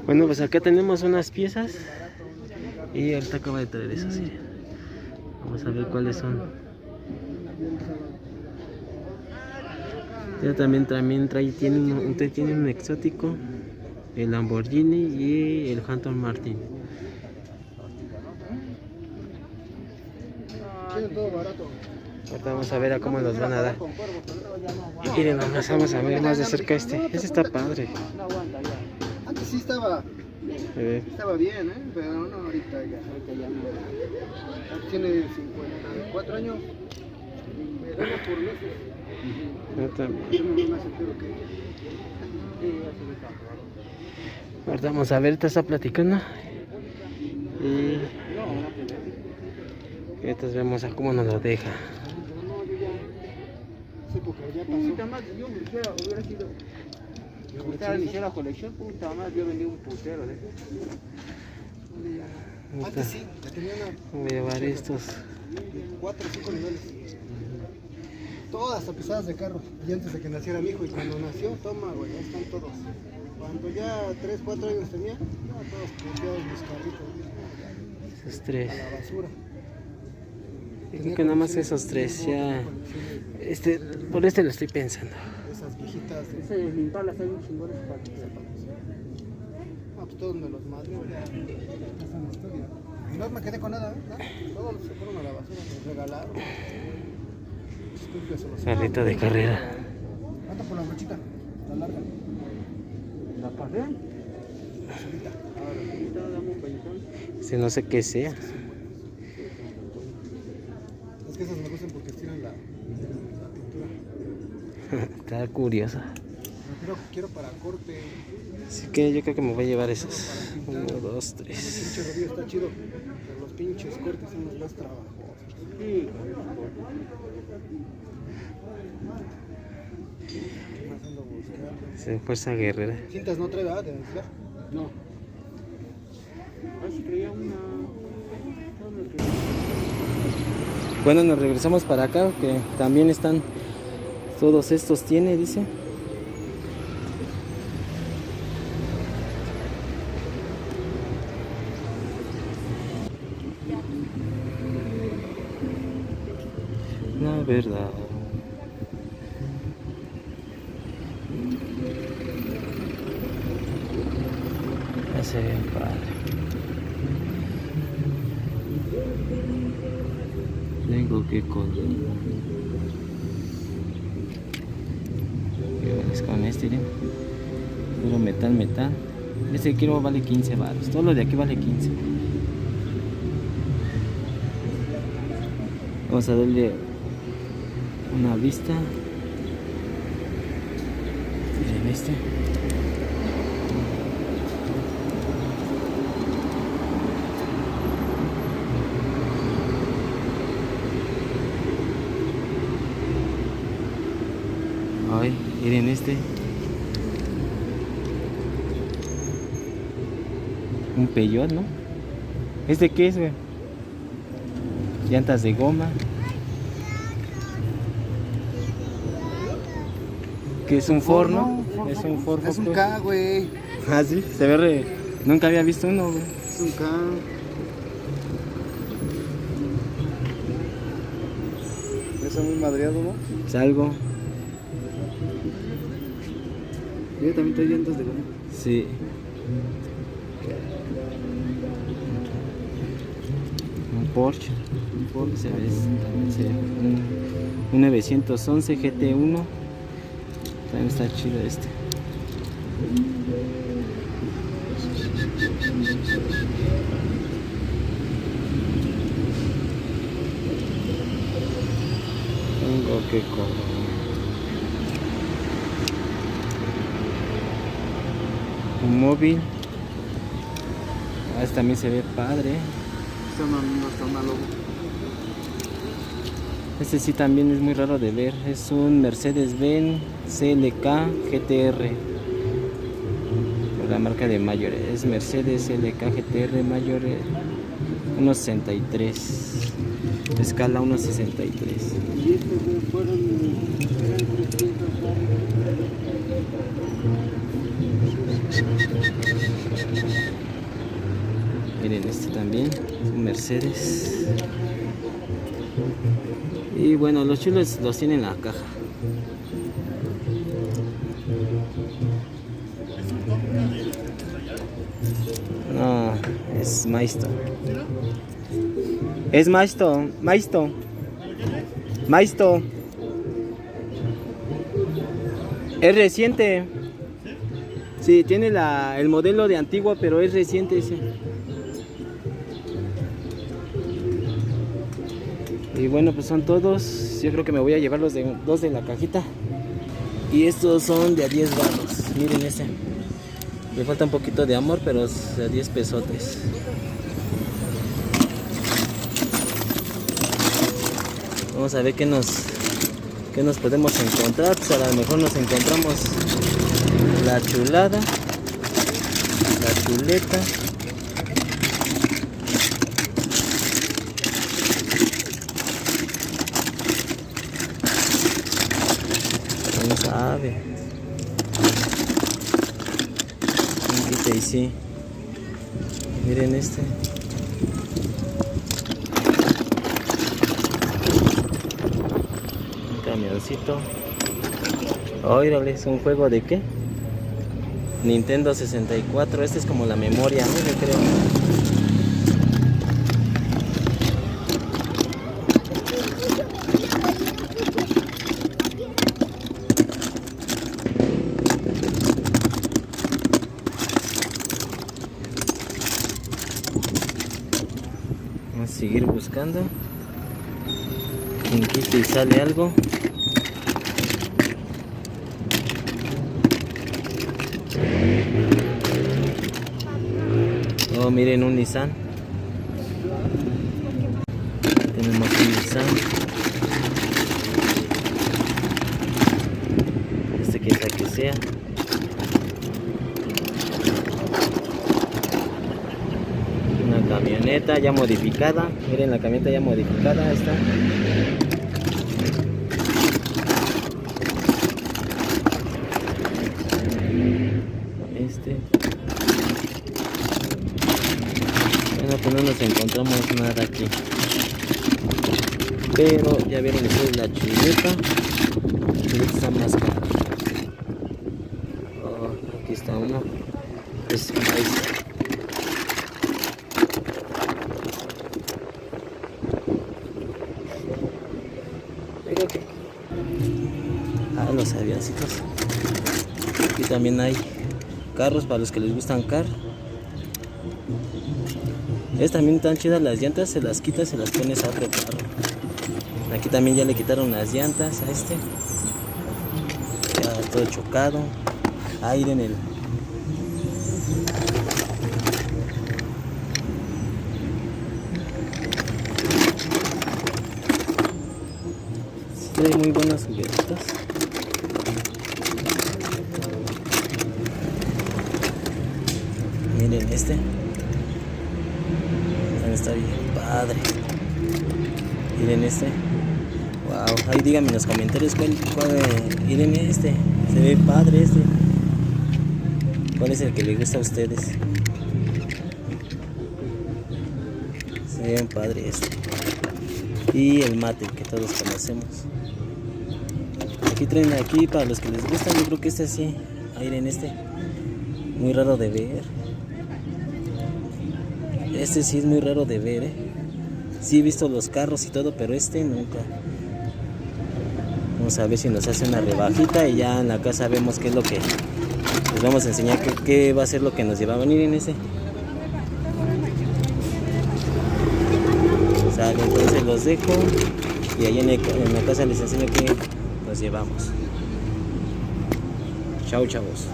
Bueno, pues acá tenemos unas piezas y ahorita acaba de traer eso, sí. Vamos a ver cuáles son. Ya también tiene un exótico, el Lamborghini y el Aston Martin. Ahorita vamos a ver a cómo los van a dar. Miren, nomás vamos a ver más de cerca este. Este está padre. Antes sí estaba bien, pero no, ahorita ya no. Tiene 54 años. Me da por meses. Yo también. Yo me veo más entero que Ahorita vamos a ver, esta está platicando. Y ahorita vemos a cómo nos lo deja. sí, porque ya pasó. Puta madre, yo hubiera sido. Me gustara iniciar la colección, puta madre, yo vendí un putero de esos. Antes sí, ya tenía Voy a llevar estos. 4 o 5 niveles. Todas tapizadas de carro. Y antes de que naciera mi hijo, y cuando nació, toma, güey, ya están todos. Cuando ya 3, 4 años tenía, no, todos puteados mis carritos. Esos tres. A la basura. Yo creo que nada más esos tres, ya. Por este lo estoy pensando. Esas viejitas. Esas impalas hay un chingón para que sepan. Ah, pues todos me los madre. Y no me quedé con nada, ¿eh? Todos se fueron a la basura, me regalaron. Carrito de carrera. ¿Cuánto por la brochita? La larga. ¿La pasé? La solita. Ahora, dame un pellizcón. Si no sé qué sea. Es que esas me gustan porque estiran la pintura. Está curiosa. Pero quiero para corte. Así que yo creo que me voy a llevar esos. 1, 2, 3. Ese pinche rodillo está chido, pero los pinches cortes son los más trabajosos. Sí. ¿Qué más ando buscando? Fuerza guerrera. ¿Cintas no trae, verdad? ¿De desfiar? No. Ay, si creía una... Bueno, nos regresamos para acá, que también están, todos estos tiene, dice. La verdad. Ese bien padre. Tengo que colgar. Es con este, miren. Puro metal. Este que quiero vale 15 baros. Todo lo de aquí vale 15. Vamos a darle una vista. Miren este. Ay, miren este. Un Peugeot, ¿no? ¿Este qué es, güey? Llantas de goma. ¿Qué es un Ford, no? Es un Ford. Es un K, güey. Ah, sí, se ve re... Nunca había visto uno, güey. Es un K. Eso muy madreado, ¿no? Es algo. Yo también trae llantas de goma. Sí. Un Porsche. Se ve, también se ve. Un 911 GT1. También está chido este. Tengo que comer. Un móvil. Este también se ve padre. No está malo. Este sí también es muy raro de ver. Es un Mercedes-Benz CLK GTR. La marca de Mayor. Es Mercedes CLK GTR Mayor 1.63. Escala 1.63. Y estos fueron... Miren este también, un Mercedes. Y bueno, los chulos los tienen en la caja. No, es Maisto. Es Maisto, Maisto. Maisto. Es reciente. Sí, tiene el modelo de antiguo, pero es reciente ese. Y bueno, pues son todos. Yo creo que me voy a llevar los dos de la cajita. Y estos son de a 10 baros. Miren ese. Le falta un poquito de amor, pero es de a 10 pesotes. Vamos a ver qué nos podemos encontrar. Pues a lo mejor nos encontramos la chulada, la chuleta. ¿Quién sabe? Y sí. Miren este. Un camioncito. Órale, ¿es un juego de qué? Nintendo 64. Este es como la memoria, ¿no? Yo creo. Vamos a seguir buscando. En quita y sale algo. Oh, miren, un Nissan. Tenemos un Nissan. Este quién sabe que sea. Una camioneta ya modificada. Miren la camioneta ya modificada. Ahí está. Bueno, pues no nos encontramos nada aquí. Pero ya vieron, esta es la chuleta. La chuleta está más cara. Oh, aquí está uno. Es maíz. Los avioncitos. Aquí también hay carros para los que les gustan carros. También están chidas las llantas, se las quitas, se las pones a otro carro. Aquí también ya le quitaron las llantas a este. Ya todo chocado. Aire en el... Sí, hay muy buenas juguetitas. Miren este. Está bien padre. Miren este. Wow. Ahí díganme en los comentarios miren este. Se ve padre este. ¿Cuál es el que le gusta a ustedes? Se ve bien padre este. Y el mate que todos conocemos. Aquí traen aquí para los que les gusta. Yo creo que este sí. Miren este. Muy raro de ver. Este sí es muy raro de ver, ¿eh? Sí he visto los carros y todo, pero este nunca. Vamos a ver si nos hace una rebajita y ya en la casa vemos qué es lo que... Les vamos a enseñar qué va a ser lo que nos lleva a venir en ese. Sale, entonces los dejo y ahí en la casa les enseño qué nos llevamos. Chao, chavos.